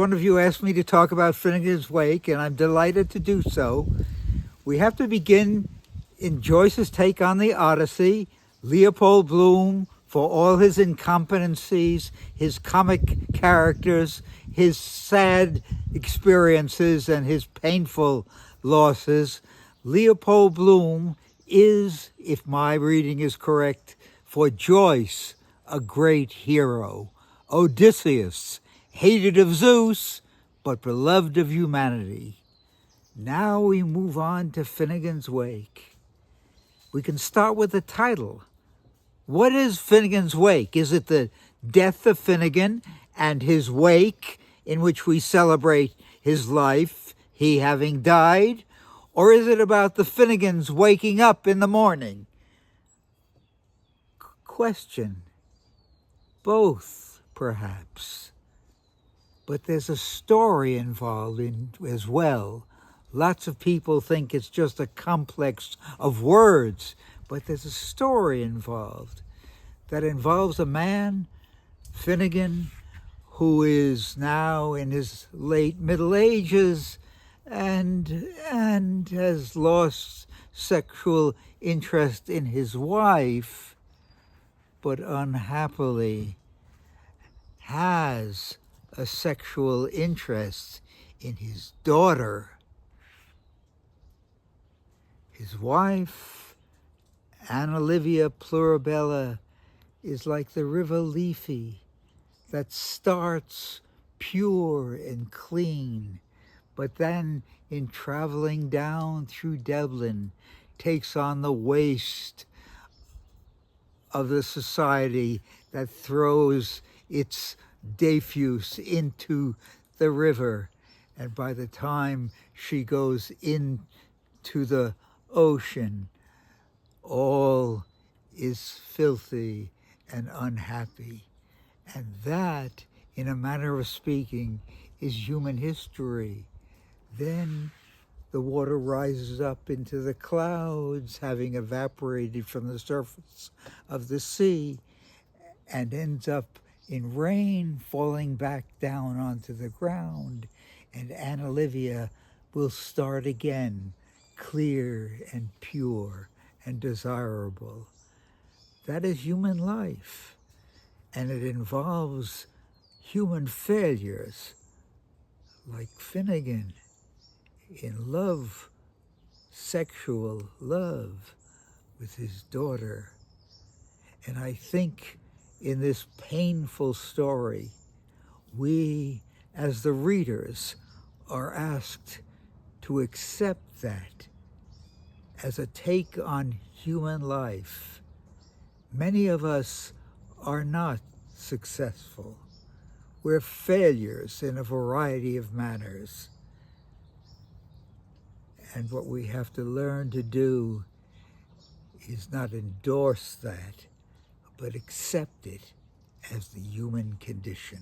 One of you asked me to talk about Finnegans Wake, and I'm delighted to do so. We have to begin in Joyce's take on the Odyssey. Leopold Bloom, for all his incompetencies, his comic characters, his sad experiences, and his painful losses, Leopold Bloom is, if my reading is correct, for Joyce, a great hero. Odysseus, hated of Zeus, but beloved of humanity. Now we move on to Finnegans Wake. We can start with the title. What is Finnegans Wake? Is it the death of Finnegan and his wake, in which we celebrate his life, he having died? Or is it about the Finnegans waking up in the morning? Question. Both, perhaps. But there's a story involved as well. Lots of people think it's just a complex of words, but there's a story involved that involves a man, Finnegan, who is now in his late middle ages and has lost sexual interest in his wife, but unhappily has a sexual interest in his daughter. His wife, Anna Livia Plurabella, is like the river Lethe that starts pure and clean, but then in traveling down through Dublin takes on the waste of the society that throws its diffuse into the river, and by the time she goes into the ocean, all is filthy and unhappy. And that, in a manner of speaking, is human history. Then the water rises up into the clouds, having evaporated from the surface of the sea, and ends up in rain falling back down onto the ground, and Anna Livia will start again, clear and pure and desirable. That is human life, and it involves human failures, like Finnegan in love, sexual love with his daughter. And I think in this painful story, we, as the readers, are asked to accept that as a take on human life. Many of us are not successful. We're failures in a variety of manners. And what we have to learn to do is not endorse that, but accept it as the human condition.